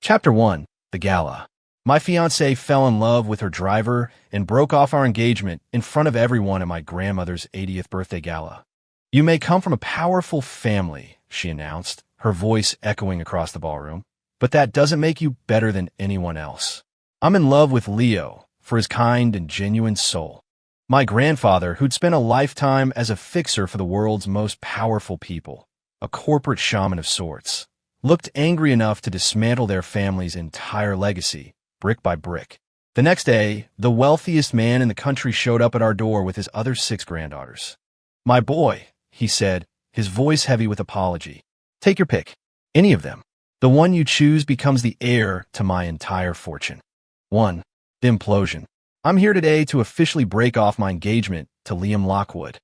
Chapter 1. The Gala. My fiancée fell in love with her driver and broke off our engagement in front of everyone at my grandmother's 80th birthday gala. "You may come from a powerful family," she announced, her voice echoing across the ballroom, "but that doesn't make you better than anyone else. I'm in love with Leo for his kind and genuine soul." My grandfather, who'd spent a lifetime as a fixer for the world's most powerful people, a corporate shaman of sorts, looked angry enough to dismantle their family's entire legacy, brick by brick. The next day, the wealthiest man in the country showed up at our door with his other 6 granddaughters. "My boy," he said, his voice heavy with apology. "Take your pick. Any of them. The one you choose becomes the heir to my entire fortune." 1. The implosion. I'm here today to officially break off my engagement to Liam Lockwood.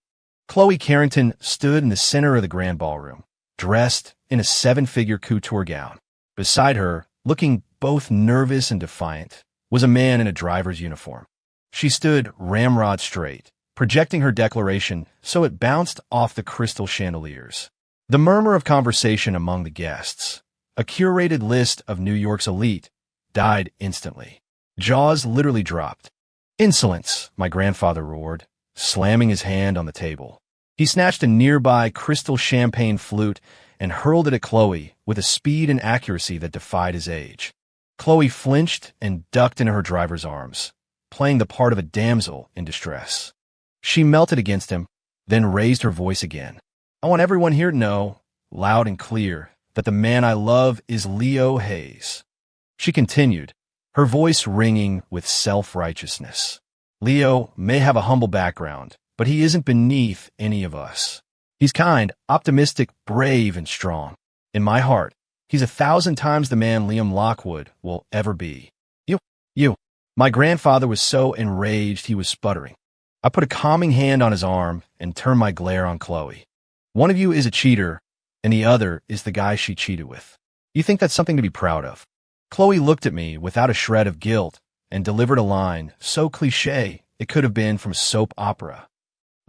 Chloe Carrington stood in the center of the grand ballroom, dressed in a 7-figure couture gown. Beside her, looking both nervous and defiant, was a man in a driver's uniform. She stood ramrod straight, projecting her declaration so it bounced off the crystal chandeliers. The murmur of conversation among the guests, a curated list of New York's elite, died instantly. Jaws literally dropped. "Insolence," my grandfather roared, slamming his hand on the table. He snatched a nearby crystal champagne flute and hurled it at Chloe with a speed and accuracy that defied his age. Chloe flinched and ducked into her driver's arms, playing the part of a damsel in distress. She melted against him, then raised her voice again. "I want everyone here to know, loud and clear, that the man I love is Leo Hayes." She continued, her voice ringing with self-righteousness. "Leo may have a humble background, but he isn't beneath any of us. He's kind, optimistic, brave, and strong. In my heart, he's 1,000 times the man Liam Lockwood will ever be." You. My grandfather was so enraged he was sputtering. I put a calming hand on his arm and turned my glare on Chloe. "One of you is a cheater, and the other is the guy she cheated with. You think that's something to be proud of?" Chloe looked at me without a shred of guilt and delivered a line so cliché it could have been from a soap opera.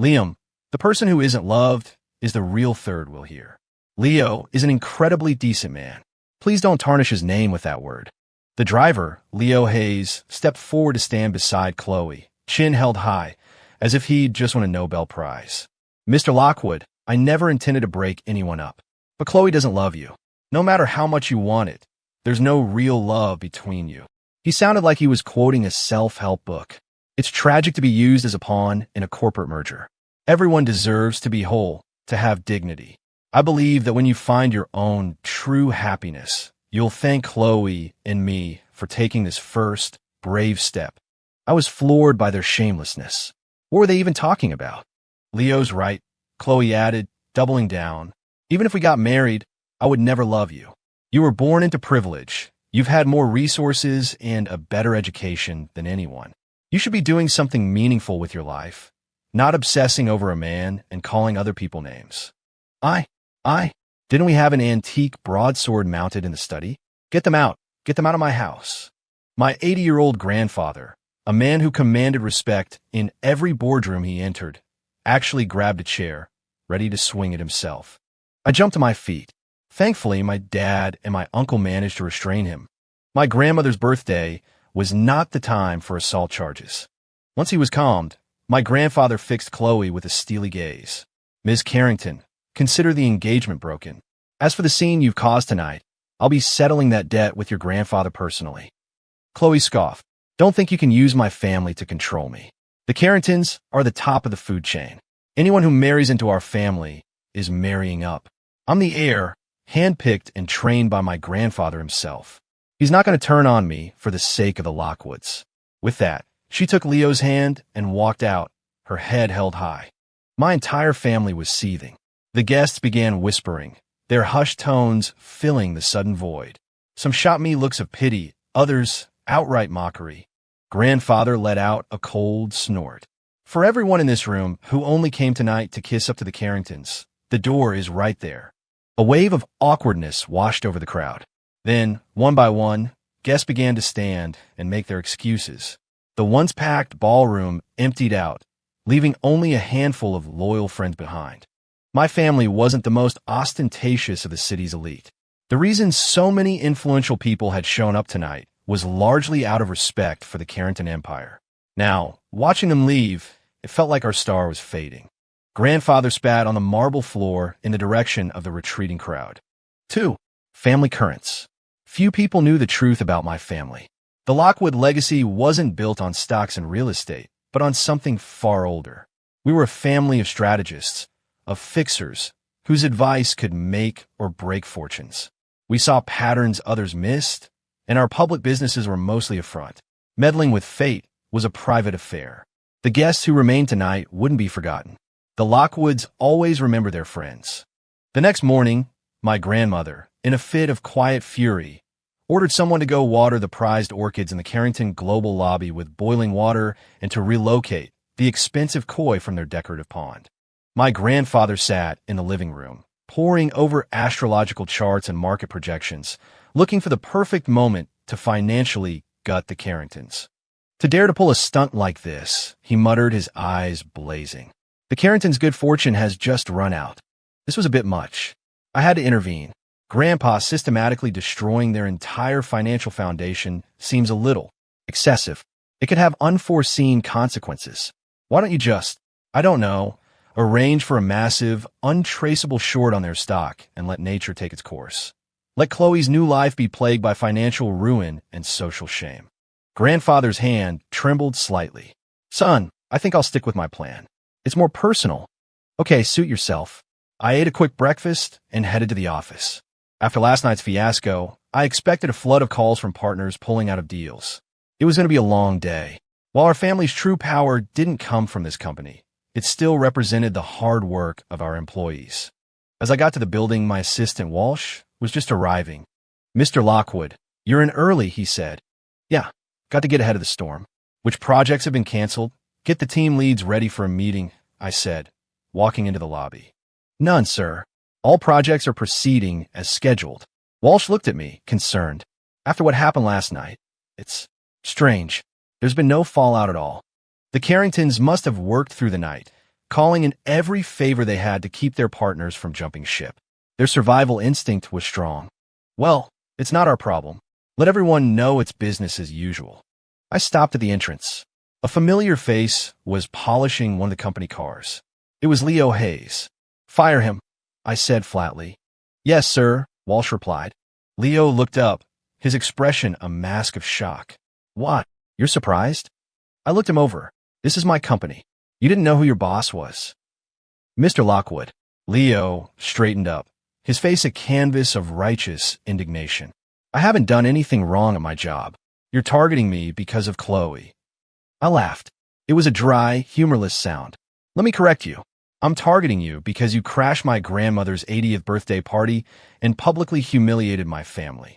"Liam, the person who isn't loved, is the real third wheel here. Leo is an incredibly decent man. Please don't tarnish his name with that word." The driver, Leo Hayes, stepped forward to stand beside Chloe, chin held high, as if he'd just won a Nobel Prize. "Mr. Lockwood, I never intended to break anyone up. But Chloe doesn't love you. No matter how much you want it, there's no real love between you." He sounded like he was quoting a self-help book. "It's tragic to be used as a pawn in a corporate merger. Everyone deserves to be whole, to have dignity. I believe that when you find your own true happiness, you'll thank Chloe and me for taking this first, brave step." I was floored by their shamelessness. What were they even talking about? "Leo's right," Chloe added, doubling down. "Even if we got married, I would never love you. You were born into privilege. You've had more resources and a better education than anyone. You should be doing something meaningful with your life, not obsessing over a man and calling other people names." I, didn't we have an antique broadsword mounted in the study? Get them out of my house." My 80-year-old grandfather, a man who commanded respect in every boardroom he entered, actually grabbed a chair, ready to swing it himself. I jumped to my feet. Thankfully, my dad and my uncle managed to restrain him. My grandmother's birthday was not the time for assault charges. Once he was calmed, my grandfather fixed Chloe with a steely gaze. "Ms. Carrington, consider the engagement broken. As for the scene you've caused tonight, I'll be settling that debt with your grandfather personally." Chloe scoffed. "Don't think you can use my family to control me. The Carringtons are the top of the food chain. Anyone who marries into our family is marrying up. I'm the heir, handpicked and trained by my grandfather himself. He's not going to turn on me for the sake of the Lockwoods." With that, she took Leo's hand and walked out, her head held high. My entire family was seething. The guests began whispering, their hushed tones filling the sudden void. Some shot me looks of pity, others outright mockery. Grandfather let out a cold snort. "For everyone in this room who only came tonight to kiss up to the Carringtons, the door is right there." A wave of awkwardness washed over the crowd. Then, one by one, guests began to stand and make their excuses. The once packed ballroom emptied out, leaving only a handful of loyal friends behind. My family wasn't the most ostentatious of the city's elite. The reason so many influential people had shown up tonight was largely out of respect for the Carrington Empire. Now, watching them leave, it felt like our star was fading. Grandfather spat on the marble floor in the direction of the retreating crowd. 2. Family currents. Few people knew the truth about my family. The Lockwood legacy wasn't built on stocks and real estate, but on something far older. We were a family of strategists, of fixers, whose advice could make or break fortunes. We saw patterns others missed, and our public businesses were mostly a front. Meddling with fate was a private affair. The guests who remained tonight wouldn't be forgotten. The Lockwoods always remember their friends. The next morning, my grandmother, in a fit of quiet fury, ordered someone to go water the prized orchids in the Carrington Global lobby with boiling water and to relocate the expensive koi from their decorative pond. My grandfather sat in the living room, poring over astrological charts and market projections, looking for the perfect moment to financially gut the Carringtons. To dare to pull a stunt like this, he muttered, his eyes blazing. The Carringtons' good fortune has just run out. This was a bit much. I had to intervene. Grandpa systematically destroying their entire financial foundation seems a little excessive. It could have unforeseen consequences. Why don't you just, I don't know, arrange for a massive, untraceable short on their stock and let nature take its course? Let Chloe's new life be plagued by financial ruin and social shame. Grandfather's hand trembled slightly. Son, I think I'll stick with my plan. It's more personal. Okay, suit yourself. I ate a quick breakfast and headed to the office. After last night's fiasco, I expected a flood of calls from partners pulling out of deals. It was going to be a long day. While our family's true power didn't come from this company, it still represented the hard work of our employees. As I got to the building, my assistant, Walsh, was just arriving. Mr. Lockwood, you're in early, he said. Yeah, got to get ahead of the storm. Which projects have been canceled? Get the team leads ready for a meeting, I said, walking into the lobby. None, sir. All projects are proceeding as scheduled. Walsh looked at me, concerned. After what happened last night, it's strange. There's been no fallout at all. The Carringtons must have worked through the night, calling in every favor they had to keep their partners from jumping ship. Their survival instinct was strong. Well, it's not our problem. Let everyone know it's business as usual. I stopped at the entrance. A familiar face was polishing one of the company cars. It was Leo Hayes. Fire him, I said flatly. Yes, sir, Walsh replied. Leo looked up, his expression a mask of shock. What? You're surprised? I looked him over. This is my company. You didn't know who your boss was. Mr. Lockwood. Leo straightened up, his face a canvas of righteous indignation. I haven't done anything wrong at my job. You're targeting me because of Chloe. I laughed. It was a dry, humorless sound. Let me correct you. I'm targeting you because you crashed my grandmother's 80th birthday party and publicly humiliated my family.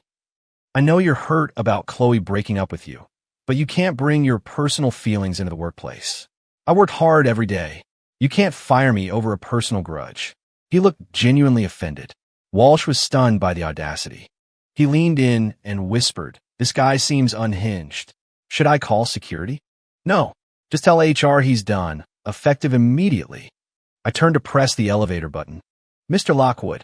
I know you're hurt about Chloe breaking up with you, but you can't bring your personal feelings into the workplace. I work hard every day. You can't fire me over a personal grudge. He looked genuinely offended. Walsh was stunned by the audacity. He leaned in and whispered, "This guy seems unhinged. Should I call security?" "No. Just tell HR he's done, effective immediately." I turned to press the elevator button. "Mr. Lockwood,"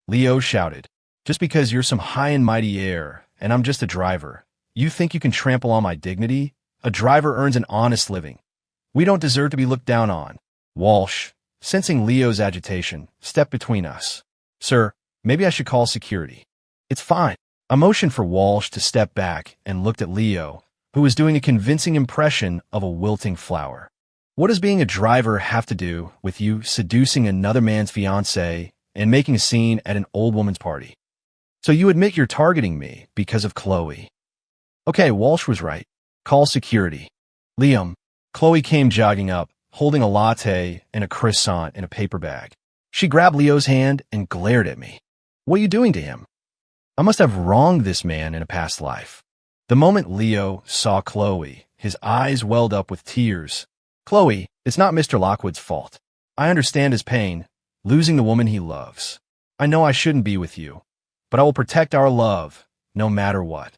Leo shouted, "just because you're some high and mighty heir and I'm just a driver, you think you can trample on my dignity? A driver earns an honest living. We don't deserve to be looked down on." Walsh, sensing Leo's agitation, stepped between us. "Sir, maybe I should call security." "It's fine." I motioned for Walsh to step back and looked at Leo, who was doing a convincing impression of a wilting flower. "What does being a driver have to do with you seducing another man's fiancée and making a scene at an old woman's party? So you admit you're targeting me because of Chloe." Okay, Walsh was right. Call security. "Liam." Chloe came jogging up, holding a latte and a croissant in a paper bag. She grabbed Leo's hand and glared at me. "What are you doing to him?" I must have wronged this man in a past life. The moment Leo saw Chloe, his eyes welled up with tears. "Chloe, it's not Mr. Lockwood's fault. I understand his pain, losing the woman he loves. I know I shouldn't be with you, but I will protect our love, no matter what."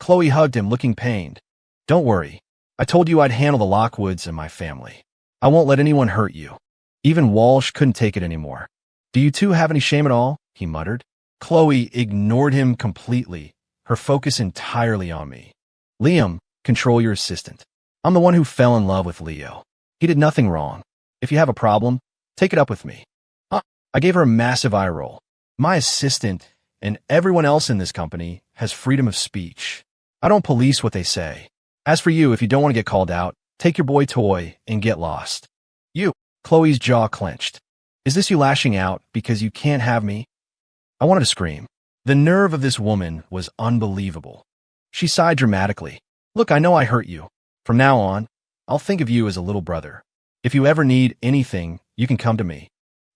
Chloe hugged him, looking pained. "Don't worry. I told you I'd handle the Lockwoods and my family. I won't let anyone hurt you." Even Walsh couldn't take it anymore. "Do you two have any shame at all?" he muttered. Chloe ignored him completely, her focus entirely on me. Liam, control your assistant. I'm the one who fell in love with Leo. He did nothing wrong. If you have a problem, take it up with me. I gave her a massive eye roll. My assistant and everyone else in this company has freedom of speech. I don't police what they say. As for you, if you don't want to get called out, take your boy toy and get lost. You. Chloe's jaw clenched. Is this you lashing out because you can't have me? I wanted to scream. The nerve of this woman was unbelievable. She sighed dramatically. Look, I know I hurt you. From now on, I'll think of you as a little brother. If you ever need anything, you can come to me.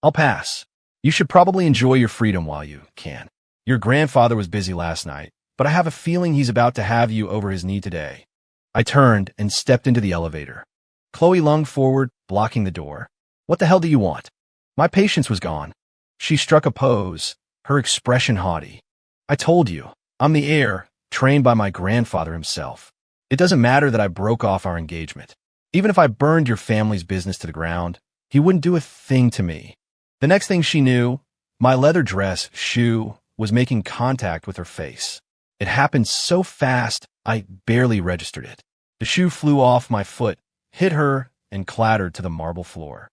I'll pass. You should probably enjoy your freedom while you can. Your grandfather was busy last night, but I have a feeling he's about to have you over his knee today. I turned and stepped into the elevator. Chloe lunged forward, blocking the door. What the hell do you want? My patience was gone. She struck a pose, her expression haughty. I told you, I'm the heir, trained by my grandfather himself. It doesn't matter that I broke off our engagement. Even if I burned your family's business to the ground, he wouldn't do a thing to me. The next thing she knew, my leather dress, shoe, was making contact with her face. It happened so fast, I barely registered it. The shoe flew off my foot, hit her, and clattered to the marble floor.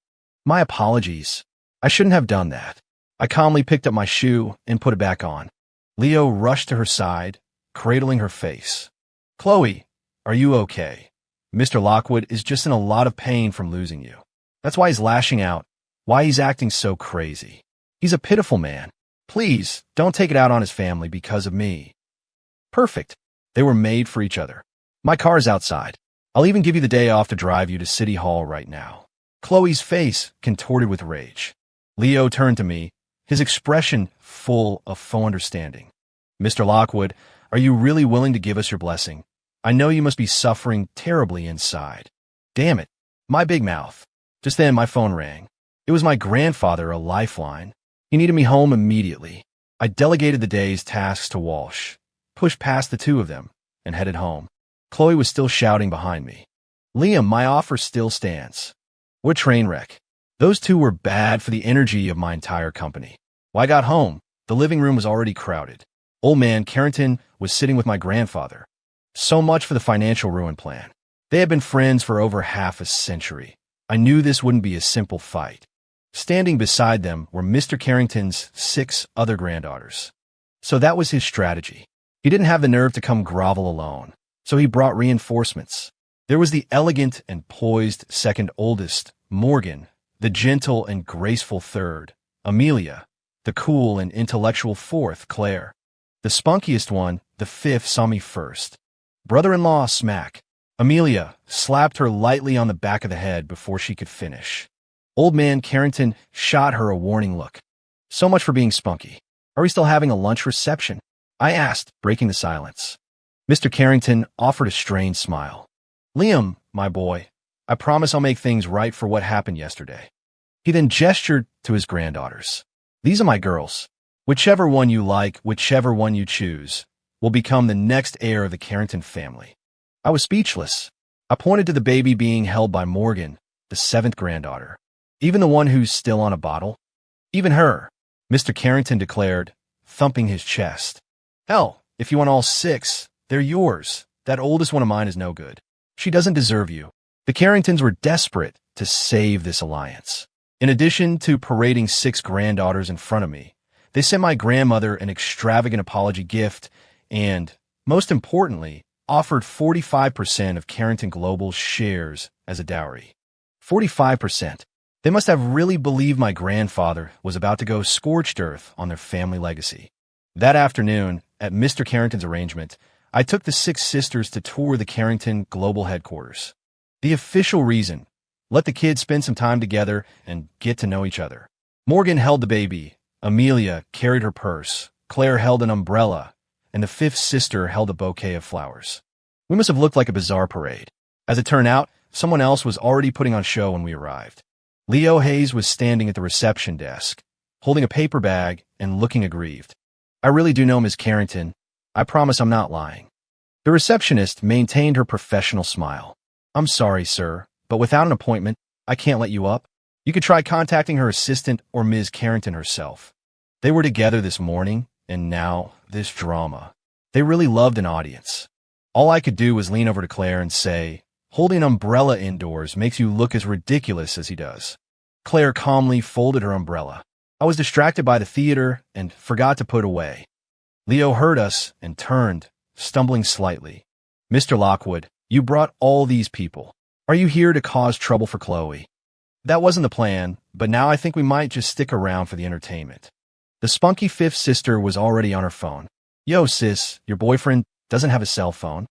My apologies. I shouldn't have done that. I calmly picked up my shoe and put it back on. Leo rushed to her side, cradling her face. Chloe, are you okay? Mr. Lockwood is just in a lot of pain from losing you. That's why he's lashing out, why he's acting so crazy. He's a pitiful man. Please, don't take it out on his family because of me. Perfect. They were made for each other. My car's outside. I'll even give you the day off to drive you to City Hall right now. Chloe's face contorted with rage. Leo turned to me, his expression full of faux understanding. Mr. Lockwood, are you really willing to give us your blessing? I know you must be suffering terribly inside. Damn it, my big mouth. Just then my phone rang. It was my grandfather, a lifeline. He needed me home immediately. I delegated the day's tasks to Walsh, pushed past the two of them, and headed home. Chloe was still shouting behind me. Liam, my offer still stands. What a train wreck. Those two were bad for the energy of my entire company. When I got home, the living room was already crowded. Old man Carrington was sitting with my grandfather. So much for the financial ruin plan. They had been friends for over half a century. I knew this wouldn't be a simple fight. Standing beside them were Mr. Carrington's 6 other granddaughters. So that was his strategy. He didn't have the nerve to come grovel alone, so he brought reinforcements. There was the elegant and poised second oldest, Morgan, the gentle and graceful third, Amelia, the cool and intellectual fourth, Claire. The spunkiest one, the fifth, saw me first. Brother-in-law smack. Amelia slapped her lightly on the back of the head before she could finish. Old man Carrington shot her a warning look. So much for being spunky. Are we still having a lunch reception? I asked, breaking the silence. Mr. Carrington offered a strained smile. Liam, my boy, I promise I'll make things right for what happened yesterday. He then gestured to his granddaughters. These are my girls. Whichever one you like, whichever one you choose, will become the next heir of the Carrington family. I was speechless. I pointed to the baby being held by Morgan, the 7th granddaughter. Even the one who's still on a bottle? Even her, Mr. Carrington declared, thumping his chest. Hell, if you want all 6, they're yours. That oldest one of mine is no good. She doesn't deserve you. The Carringtons were desperate to save this alliance. In addition to parading 6 granddaughters in front of me, they sent my grandmother an extravagant apology gift and, most importantly, offered 45% of Carrington Global's shares as a dowry. 45%. They must have really believed my grandfather was about to go scorched earth on their family legacy. That afternoon, at Mr. Carrington's arrangement, I took the 6 sisters to tour the Carrington Global headquarters. The official reason: let the kids spend some time together and get to know each other. Morgan held the baby, Amelia carried her purse, Claire held an umbrella, and the 5th sister held a bouquet of flowers. We must have looked like a bizarre parade. As it turned out, someone else was already putting on a show when we arrived. Leo Hayes was standing at the reception desk, holding a paper bag and looking aggrieved. I really do know Miss Carrington. I promise I'm not lying. The receptionist maintained her professional smile. I'm sorry, sir, but without an appointment, I can't let you up. You could try contacting her assistant or Ms. Carrington herself. They were together this morning, and now this drama. They really loved an audience. All I could do was lean over to Claire and say, "Holding an umbrella indoors makes you look as ridiculous as he does." Claire calmly folded her umbrella. I was distracted by the theater and forgot to put away. Leo heard us and turned, stumbling slightly. "Mr. Lockwood, you brought all these people. Are you here to cause trouble for Chloe?" That wasn't the plan, but now I think we might just stick around for the entertainment. The spunky fifth sister was already on her phone. "Yo, sis, your boyfriend doesn't have a cell phone."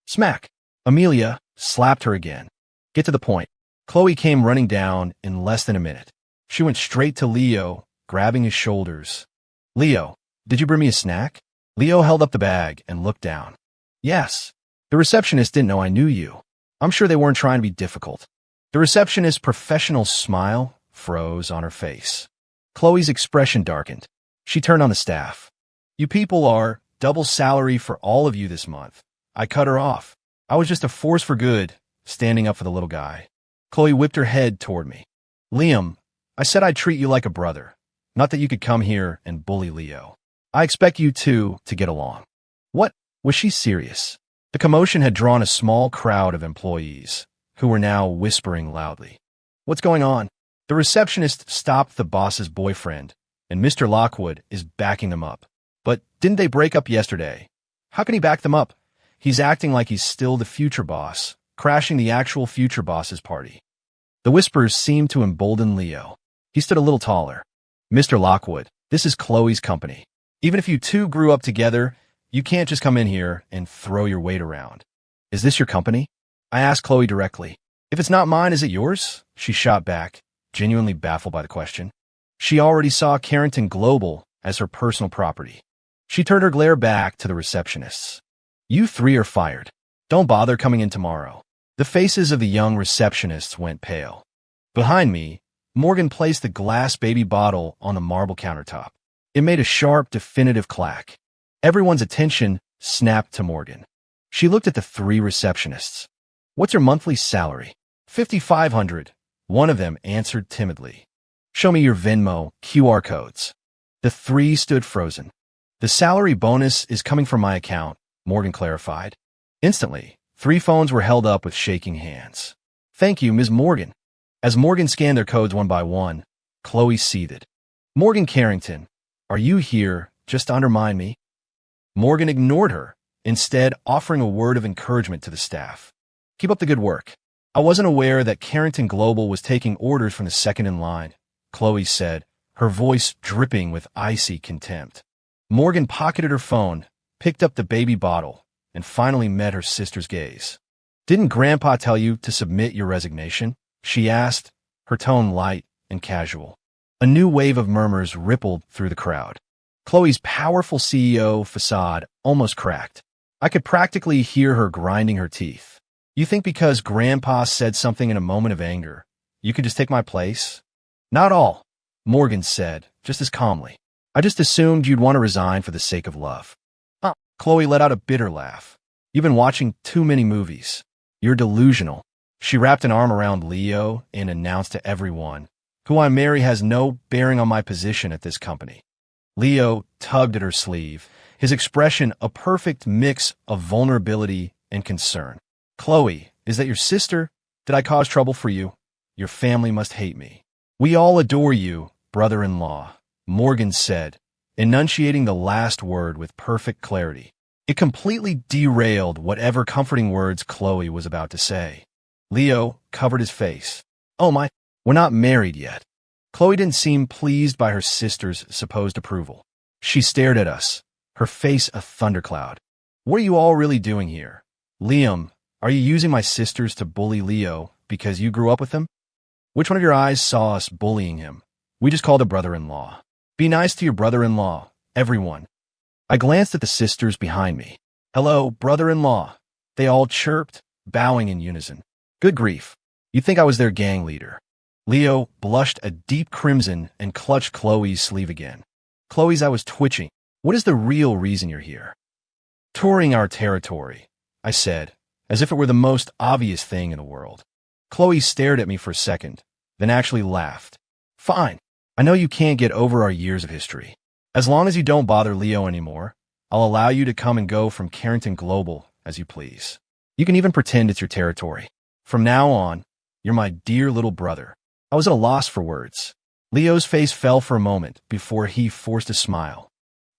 Smack! Amelia slapped her again. "Get to the point." Chloe came running down in less than a minute. She went straight to Leo, grabbing his shoulders. "Leo, did you bring me a snack?" Leo held up the bag and looked down. "Yes. The receptionist didn't know I knew you. I'm sure they weren't trying to be difficult." The receptionist's professional smile froze on her face. Chloe's expression darkened. She turned on the staff. "You people are double salary for all of you this month." I cut her off. I was just a force for good, standing up for the little guy. Chloe whipped her head toward me. "Liam, I said I'd treat you like a brother, not that you could come here and bully Leo. I expect you two to get along." What? Was she serious? The commotion had drawn a small crowd of employees, who were now whispering loudly. "What's going on?" The receptionist stopped the boss's boyfriend, and Mr. Lockwood is backing them up. "But didn't they break up yesterday? How can he back them up? He's acting like he's still the future boss, crashing the actual future boss's party." The whispers seemed to embolden Leo. He stood a little taller. "Mr. Lockwood, this is Chloe's company. Even if you two grew up together, you can't just come in here and throw your weight around." "Is this your company?" I asked Chloe directly. "If it's not mine, is it yours?" She shot back, genuinely baffled by the question. She already saw Carrington Global as her personal property. She turned her glare back to the receptionists. "You three are fired. Don't bother coming in tomorrow." The faces of the young receptionists went pale. Behind me, Morgan placed the glass baby bottle on the marble countertop. It made a sharp, definitive clack. Everyone's attention snapped to Morgan. She looked at the three receptionists. "What's your monthly salary?" $5,500. One of them answered timidly. "Show me your Venmo QR codes." The three stood frozen. "The salary bonus is coming from my account," Morgan clarified. Instantly, three phones were held up with shaking hands. "Thank you, Ms. Morgan." As Morgan scanned their codes one by one, Chloe seethed. "Morgan Carrington, are you here just to undermine me?" Morgan ignored her, instead offering a word of encouragement to the staff. "Keep up the good work." "I wasn't aware that Carrington Global was taking orders from the second in line," Chloe said, her voice dripping with icy contempt. Morgan pocketed her phone, picked up the baby bottle, and finally met her sister's gaze. "Didn't Grandpa tell you to submit your resignation?" she asked, her tone light and casual. A new wave of murmurs rippled through the crowd. Chloe's powerful CEO facade almost cracked. I could practically hear her grinding her teeth. "You think because Grandpa said something in a moment of anger, you could just take my place?" "Not all," Morgan said, just as calmly. "I just assumed you'd want to resign for the sake of love." Chloe let out a bitter laugh. "You've been watching too many movies. You're delusional." She wrapped an arm around Leo and announced to everyone, "Who I marry has no bearing on my position at this company." Leo tugged at her sleeve, his expression a perfect mix of vulnerability and concern. "Chloe, is that your sister? Did I cause trouble for you? Your family must hate me." "We all adore you, brother-in-law," Morgan said, enunciating the last word with perfect clarity. It completely derailed whatever comforting words Chloe was about to say. Leo covered his face. "Oh my, we're not married yet." Chloe didn't seem pleased by her sister's supposed approval. She stared at us, her face a thundercloud. "What are you all really doing here? Liam, are you using my sisters to bully Leo because you grew up with him? Which one of your eyes saw us bullying him? We just called a brother-in-law. Be nice to your brother-in-law, everyone." I glanced at the sisters behind me. "Hello, brother-in-law." They all chirped, bowing in unison. Good grief. You'd think I was their gang leader. Leo blushed a deep crimson and clutched Chloe's sleeve again. "Chloe's, I was twitching. What is the real reason you're here?" "Touring our territory," I said, as if it were the most obvious thing in the world. Chloe stared at me for a second, then actually laughed. "Fine. I know you can't get over our years of history. As long as you don't bother Leo anymore, I'll allow you to come and go from Carrington Global as you please. You can even pretend it's your territory. From now on, you're my dear little brother. I was at a loss for words. Leo's face fell for a moment before he forced a smile.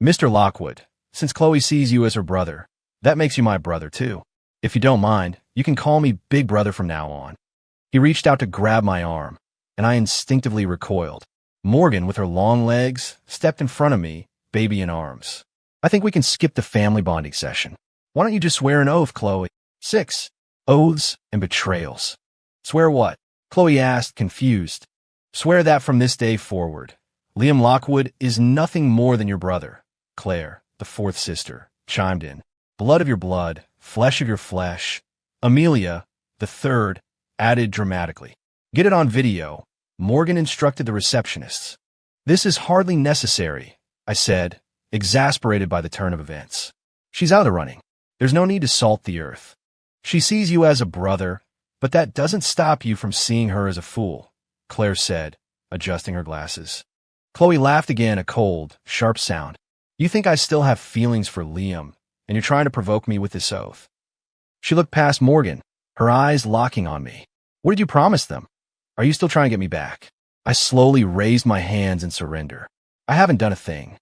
Mr. Lockwood, since Chloe sees you as her brother, that makes you my brother too. If you don't mind, you can call me Big Brother from now on. He reached out to grab my arm, and I instinctively recoiled. Morgan, with her long legs, stepped in front of me, baby in arms. I think we can skip the family bonding session. Why don't you just swear an oath, Chloe? 6. Oaths and betrayals. Swear what? Chloe asked, confused. Swear that from this day forward, Liam Lockwood is nothing more than your brother. Claire, the fourth sister, chimed in. Blood of your blood, flesh of your flesh. Amelia, the third, added dramatically. Get it on video, Morgan instructed the receptionists. This is hardly necessary, I said, exasperated by the turn of events. She's out of the running. There's no need to salt the earth. She sees you as a brother, but that doesn't stop you from seeing her as a fool, Claire said, adjusting her glasses. Chloe laughed again, a cold, sharp sound. You think I still have feelings for Liam, and you're trying to provoke me with this oath. She looked past Morgan, her eyes locking on me. What did you promise them? Are you still trying to get me back? I slowly raised my hands in surrender. I haven't done a thing.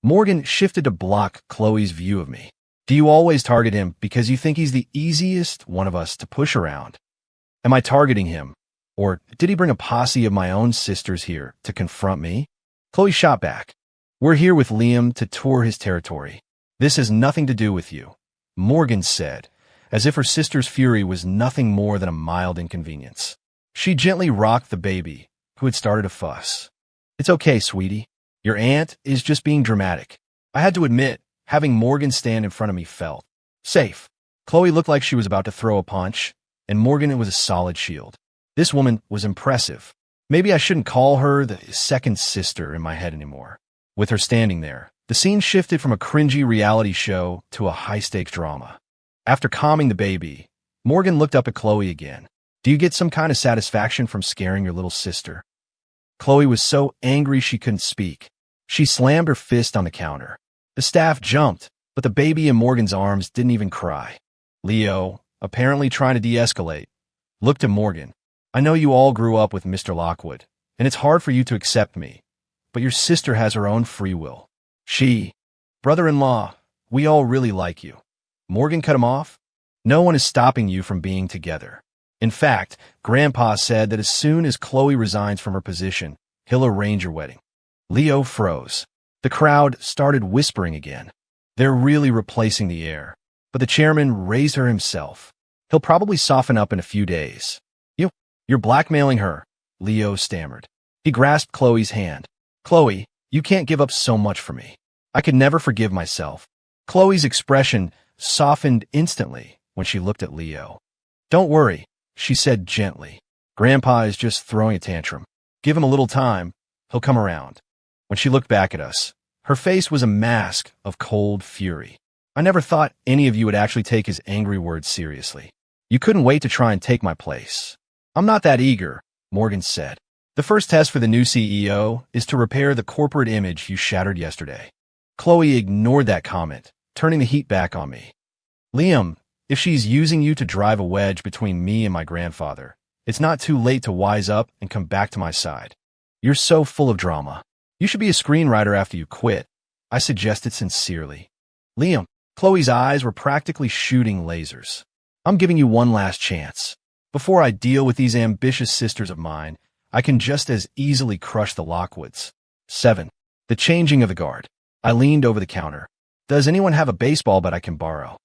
Morgan shifted to block Chloe's view of me. Do you always target him because you think he's the easiest one of us to push around? Am I targeting him? Or did he bring a posse of my own sisters here to confront me? Chloe shot back. We're here with Liam to tour his territory. This has nothing to do with you, Morgan said, as if her sister's fury was nothing more than a mild inconvenience. She gently rocked the baby, who had started a fuss. It's okay, sweetie. Your aunt is just being dramatic. I had to admit, having Morgan stand in front of me felt safe. Chloe looked like she was about to throw a punch, and Morgan was a solid shield. This woman was impressive. Maybe I shouldn't call her the second sister in my head anymore. With her standing there, the scene shifted from a cringy reality show to a high-stakes drama. After calming the baby, Morgan looked up at Chloe again. Do you get some kind of satisfaction from scaring your little sister? Chloe was so angry she couldn't speak. She slammed her fist on the counter. The staff jumped, but the baby in Morgan's arms didn't even cry. Leo, apparently trying to de-escalate, looked at Morgan. I know you all grew up with Mr. Lockwood, and it's hard for you to accept me, but your sister has her own free will. Brother-in-law, we all really like you. Morgan cut him off. No one is stopping you from being together. In fact, Grandpa said that as soon as Chloe resigns from her position, he'll arrange your wedding. Leo froze. The crowd started whispering again. They're really replacing the air. But the chairman raised her himself. He'll probably soften up in a few days. You're blackmailing her, Leo stammered. He grasped Chloe's hand. Chloe, you can't give up so much for me. I could never forgive myself. Chloe's expression softened instantly when she looked at Leo. Don't worry, she said gently. Grandpa is just throwing a tantrum. Give him a little time. He'll come around. When she looked back at us, her face was a mask of cold fury. I never thought any of you would actually take his angry words seriously. You couldn't wait to try and take my place. I'm not that eager, Morgan said. The first test for the new CEO is to repair the corporate image you shattered yesterday. Chloe ignored that comment, turning the heat back on me. Liam, if she's using you to drive a wedge between me and my grandfather, it's not too late to wise up and come back to my side. You're so full of drama. You should be a screenwriter after you quit, I suggested sincerely. Liam, Chloe's eyes were practically shooting lasers. I'm giving you one last chance. Before I deal with these ambitious sisters of mine, I can just as easily crush the Lockwoods. 7. The changing of the guard. I leaned over the counter. Does anyone have a baseball bat I can borrow?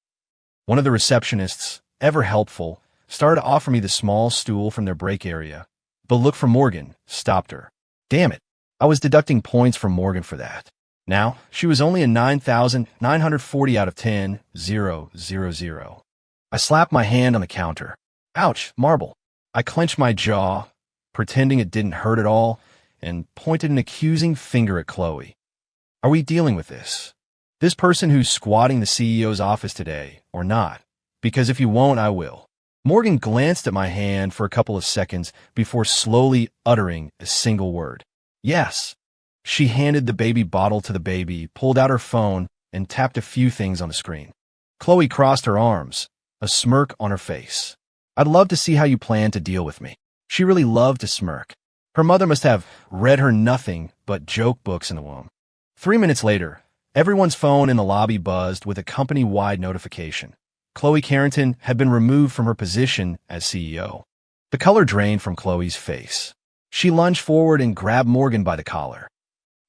One of the receptionists, ever helpful, started to offer me the small stool from their break area, but look from Morgan stopped her. Damn it, I was deducting points from Morgan for that. Now, she was only a 9,940 out of 10, 0, 0, 0. I slapped my hand on the counter. Ouch, marble. I clenched my jaw, pretending it didn't hurt at all, and pointed an accusing finger at Chloe. Are we dealing with this? This person who's squatting the CEO's office today, or not? Because if you won't, I will. Morgan glanced at my hand for a couple of seconds before slowly uttering a single word. Yes. She handed the baby bottle to the baby, pulled out her phone, and tapped a few things on the screen. Chloe crossed her arms, a smirk on her face. I'd love to see how you plan to deal with me. She really loved to smirk. Her mother must have read her nothing but joke books in the womb. 3 minutes later, everyone's phone in the lobby buzzed with a company-wide notification. Chloe Carrington had been removed from her position as CEO. The color drained from Chloe's face. She lunged forward and grabbed Morgan by the collar.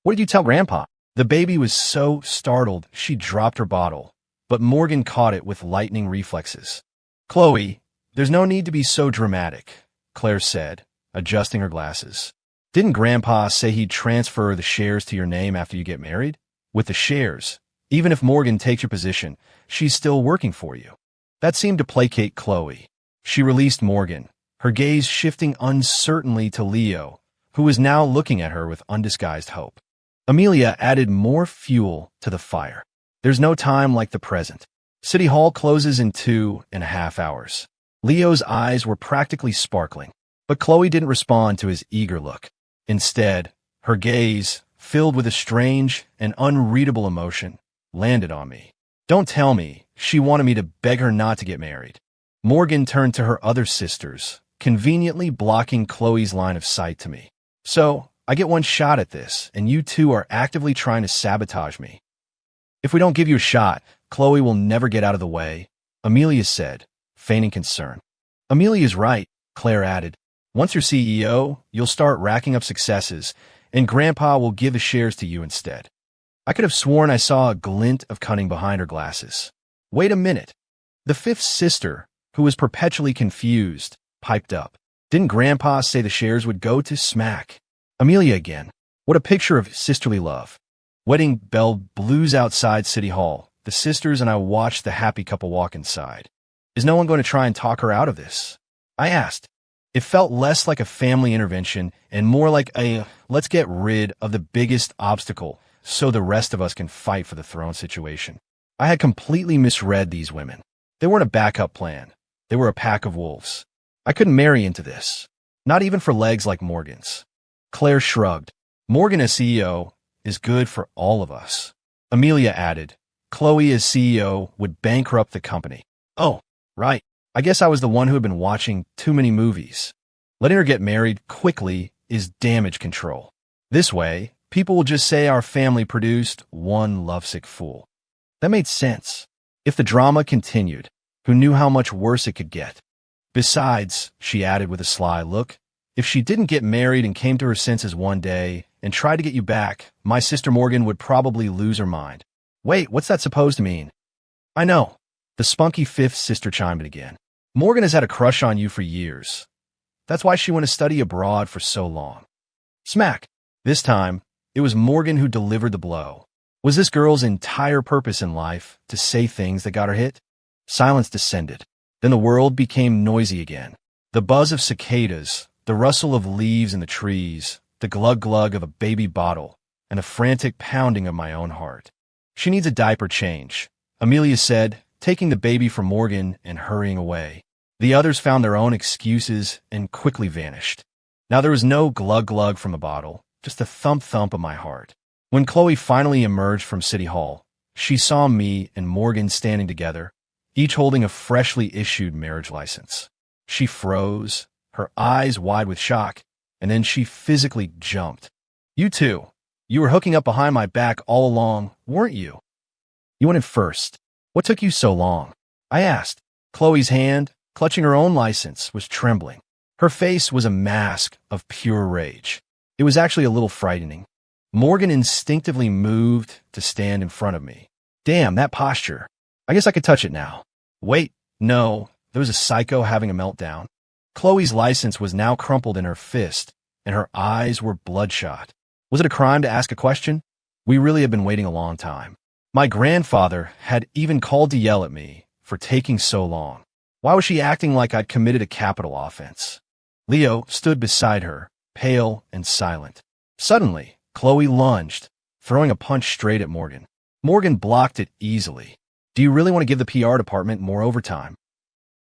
What did you tell Grandpa? The baby was so startled she dropped her bottle, but Morgan caught it with lightning reflexes. Chloe, there's no need to be so dramatic, Claire said, adjusting her glasses. Didn't Grandpa say he'd transfer the shares to your name after you get married? With the shares, even if Morgan takes your position, she's still working for you. That seemed to placate Chloe. She released Morgan, her gaze shifting uncertainly to Leo, who was now looking at her with undisguised hope. Amelia added more fuel to the fire. There's no time like the present. City Hall closes in 2.5 hours. Leo's eyes were practically sparkling, but Chloe didn't respond to his eager look. Instead, her gaze, filled with a strange and unreadable emotion, landed on me. Don't tell me she wanted me to beg her not to get married. Morgan turned to her other sisters, conveniently blocking Chloe's line of sight to me. So, I get one shot at this, and you two are actively trying to sabotage me. If we don't give you a shot, Chloe will never get out of the way, Amelia said, feigning concern. Amelia's right, Claire added. Once you're CEO, you'll start racking up successes, and Grandpa will give the shares to you instead. I could have sworn I saw a glint of cunning behind her glasses. Wait a minute. The fifth sister, who was perpetually confused, piped up. Didn't Grandpa say the shares would go to Smack? Amelia again. What a picture of sisterly love. Wedding bell blues outside City Hall. The sisters and I watched the happy couple walk inside. Is no one going to try and talk her out of this? I asked. It felt less like a family intervention and more like a let's get rid of the biggest obstacle so the rest of us can fight for the throne situation. I had completely misread these women. They weren't a backup plan. They were a pack of wolves. I couldn't marry into this. Not even for legs like Morgan's. Claire shrugged. Morgan as CEO is good for all of us. Amelia added. Chloe as CEO would bankrupt the company. Oh, right. I guess I was the one who had been watching too many movies. Letting her get married quickly is damage control. This way, people will just say our family produced one lovesick fool. That made sense. If the drama continued, who knew how much worse it could get? Besides, she added with a sly look, if she didn't get married and came to her senses one day and tried to get you back, my sister Morgan would probably lose her mind. Wait, what's that supposed to mean? I know. The spunky fifth sister chimed in again. Morgan has had a crush on you for years. That's why she went to study abroad for so long. Smack. This time, it was Morgan who delivered the blow. Was this girl's entire purpose in life to say things that got her hit? Silence descended. Then the world became noisy again. The buzz of cicadas, the rustle of leaves in the trees, the glug-glug of a baby bottle, and a frantic pounding of my own heart. She needs a diaper change, Amelia said, taking the baby from Morgan and hurrying away. The others found their own excuses and quickly vanished. Now there was no glug-glug from the bottle, just a thump-thump of my heart. When Chloe finally emerged from City Hall, she saw me and Morgan standing together, each holding a freshly issued marriage license. She froze, her eyes wide with shock, and then she physically jumped. You two, you were hooking up behind my back all along, weren't you? You went in first. What took you so long? I asked. Chloe's hand, clutching her own license, was trembling. Her face was a mask of pure rage. It was actually a little frightening. Morgan instinctively moved to stand in front of me. Damn, that posture. I guess I could touch it now. Wait, no, there was a psycho having a meltdown. Chloe's license was now crumpled in her fist, and her eyes were bloodshot. Was it a crime to ask a question? We really had been waiting a long time. My grandfather had even called to yell at me for taking so long. Why was she acting like I'd committed a capital offense? Leo stood beside her, pale and silent. Suddenly, Chloe lunged, throwing a punch straight at Morgan. Morgan blocked it easily. Do you really want to give the PR department more overtime?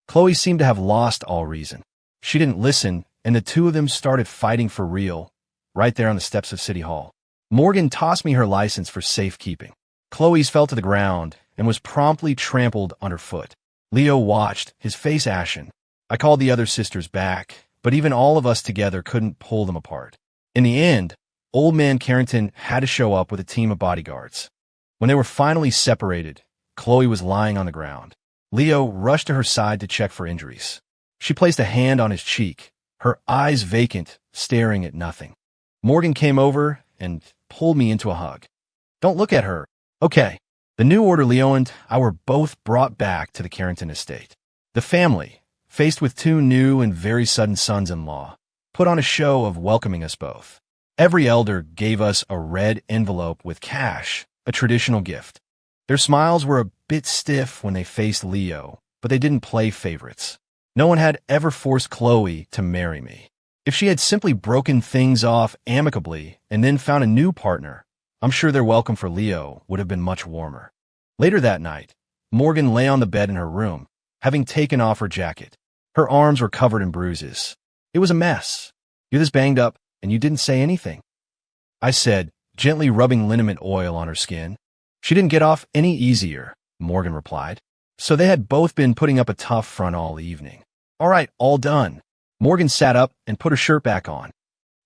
Chloe seemed to have lost all reason. She didn't listen, and the two of them started fighting for real, right there on the steps of City Hall. Morgan tossed me her license for safekeeping. Chloe's fell to the ground and was promptly trampled underfoot. Leo watched, his face ashen. I called the other sisters back, but even all of us together couldn't pull them apart. In the end, Old Man Carrington had to show up with a team of bodyguards. When they were finally separated, Chloe was lying on the ground. Leo rushed to her side to check for injuries. She placed a hand on his cheek, her eyes vacant, staring at nothing. Morgan came over and pulled me into a hug. "Don't look at her." "Okay." The new order Leo and I were both brought back to the Carrington estate. The family, faced with two new and very sudden sons-in-law, put on a show of welcoming us both. Every elder gave us a red envelope with cash, a traditional gift. Their smiles were a bit stiff when they faced Leo, but they didn't play favorites. No one had ever forced Chloe to marry me. If she had simply broken things off amicably and then found a new partner, I'm sure their welcome for Leo would have been much warmer. Later that night, Morgan lay on the bed in her room, having taken off her jacket. Her arms were covered in bruises. It was a mess. "You're this banged up, and you didn't say anything," I said, gently rubbing liniment oil on her skin. "She didn't get off any easier," Morgan replied. So they had both been putting up a tough front all evening. "All right, all done." Morgan sat up and put her shirt back on.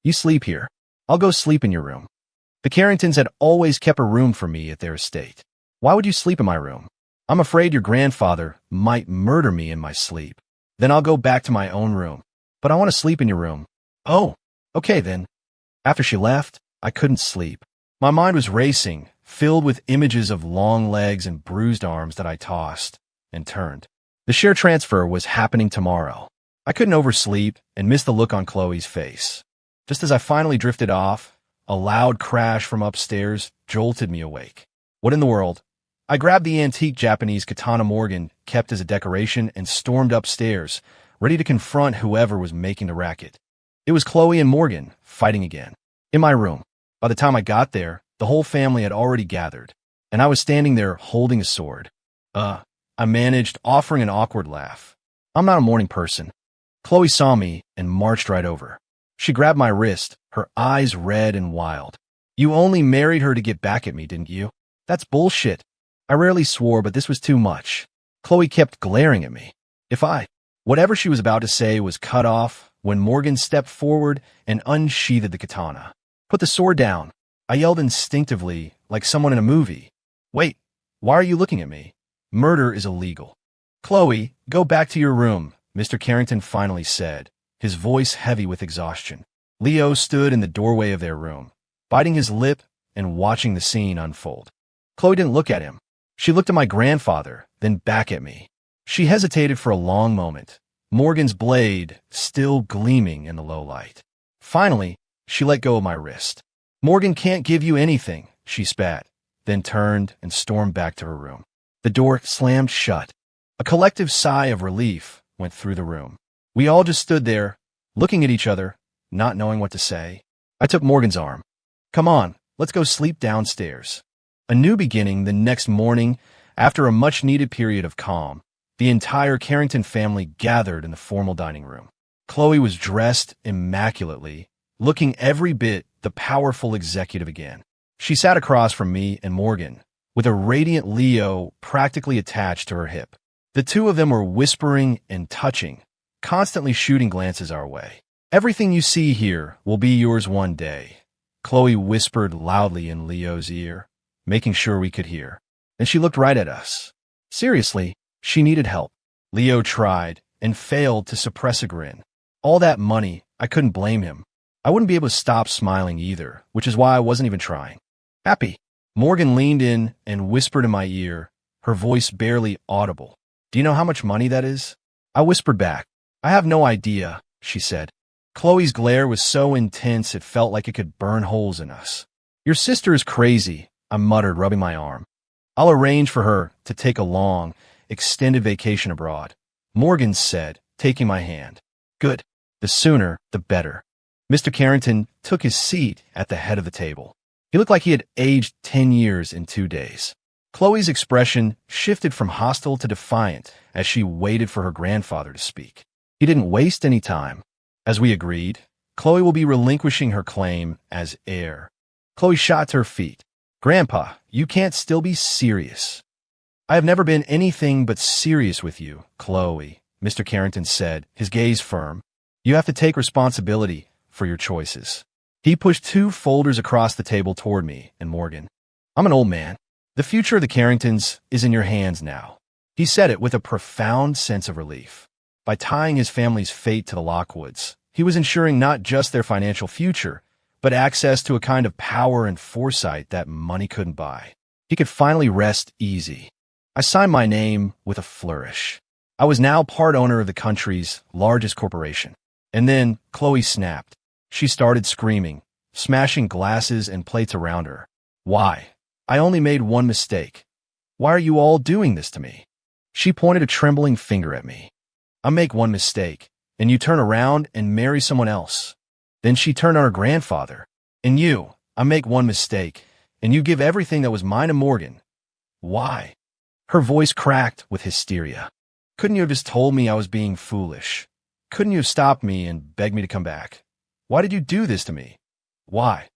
"You sleep here. I'll go sleep in your room." The Carringtons had always kept a room for me at their estate. "Why would you sleep in my room?" "I'm afraid your grandfather might murder me in my sleep. Then I'll go back to my own room." "But I want to sleep in your room." "Oh, okay then." After she left, I couldn't sleep. My mind was racing, filled with images of long legs and bruised arms that I tossed and turned. The share transfer was happening tomorrow. I couldn't oversleep and miss the look on Chloe's face. Just as I finally drifted off, a loud crash from upstairs jolted me awake. What in the world? I grabbed the antique Japanese katana Morgan kept as a decoration and stormed upstairs, ready to confront whoever was making the racket. It was Chloe and Morgan fighting again. In my room. By the time I got there, the whole family had already gathered, and I was standing there holding a sword. I managed, offering an awkward laugh. "I'm not a morning person." Chloe saw me and marched right over. She grabbed my wrist, her eyes red and wild. "You only married her to get back at me, didn't you?" "That's bullshit." I rarely swore, but this was too much. Chloe kept glaring at me. Whatever she was about to say was cut off when Morgan stepped forward and unsheathed the katana. "Put the sword down." I yelled instinctively, like someone in a movie. "Wait, why are you looking at me? Murder is illegal." "Chloe, go back to your room," Mr. Carrington finally said, his voice heavy with exhaustion. Leo stood in the doorway of their room, biting his lip and watching the scene unfold. Chloe didn't look at him. She looked at my grandfather, then back at me. She hesitated for a long moment, Morgan's blade still gleaming in the low light. Finally, she let go of my wrist. "Morgan can't give you anything," she spat, then turned and stormed back to her room. The door slammed shut. A collective sigh of relief went through the room. We all just stood there, looking at each other, not knowing what to say. I took Morgan's arm. "Come on, let's go sleep downstairs." A new beginning the next morning, after a much-needed period of calm, the entire Carrington family gathered in the formal dining room. Chloe was dressed immaculately, looking every bit the powerful executive again. She sat across from me and Morgan, with a radiant Leo practically attached to her hip. The two of them were whispering and touching, constantly shooting glances our way. "Everything you see here will be yours one day," Chloe whispered loudly in Leo's ear, making sure we could hear. And she looked right at us. Seriously, she needed help. Leo tried and failed to suppress a grin. All that money, I couldn't blame him. I wouldn't be able to stop smiling either, which is why I wasn't even trying. "Happy." Morgan leaned in and whispered in my ear, her voice barely audible. "Do you know how much money that is?" I whispered back. "I have no idea," she said. Chloe's glare was so intense it felt like it could burn holes in us. "Your sister is crazy," I muttered, rubbing my arm. "I'll arrange for her to take a long, extended vacation abroad," Morgan said, taking my hand. "Good. The sooner, the better." Mr. Carrington took his seat at the head of the table. He looked like he had aged 10 years in 2 days. Chloe's expression shifted from hostile to defiant as she waited for her grandfather to speak. He didn't waste any time. As we agreed, Chloe will be relinquishing her claim as heir. Chloe shot to her feet. Grandpa, you can't still be serious. I have never been anything but serious with you, Chloe, Mr. Carrington said, his gaze firm. You have to take responsibility for your choices. He pushed 2 folders across the table toward me and Morgan. I'm an old man. The future of the Carringtons is in your hands now. He said it with a profound sense of relief. By tying his family's fate to the Lockwoods, he was ensuring not just their financial future, but access to a kind of power and foresight that money couldn't buy. He could finally rest easy. I signed my name with a flourish. I was now part owner of the country's largest corporation. And then Chloe snapped. She started screaming, smashing glasses and plates around her. Why? I only made one mistake. Why are you all doing this to me? She pointed a trembling finger at me. I make one mistake, and you turn around and marry someone else. Then she turned on her grandfather. And you, I make one mistake, and you give everything that was mine to Morgan. Why? Her voice cracked with hysteria. Couldn't you have just told me I was being foolish? Couldn't you have stopped me and begged me to come back? Why did you do this to me? Why?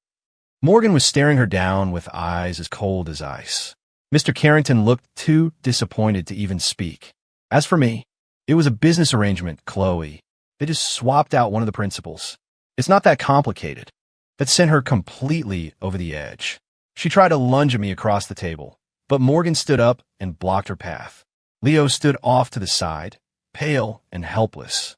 Morgan was staring her down with eyes as cold as ice. Mr. Carrington looked too disappointed to even speak. As for me, it was a business arrangement, Chloe. They just swapped out one of the principals. It's not that complicated. That sent her completely over the edge. She tried to lunge at me across the table, but Morgan stood up and blocked her path. Leo stood off to the side, pale and helpless.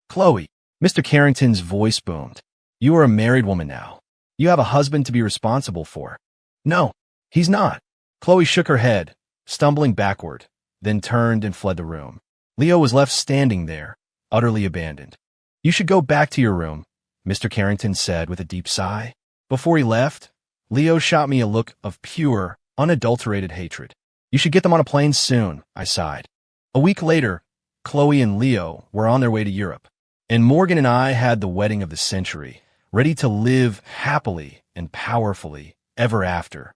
Chloe, Mr. Carrington's voice boomed. You are a married woman now. You have a husband to be responsible for. No, he's not. Chloe shook her head, stumbling backward, then turned and fled the room. Leo was left standing there, utterly abandoned. You should go back to your room, Mr. Carrington said with a deep sigh. Before he left, Leo shot me a look of pure, unadulterated hatred. You should get them on a plane soon, I sighed. A week later, Chloe and Leo were on their way to Europe, and Morgan and I had the wedding of the century, ready to live happily and powerfully ever after.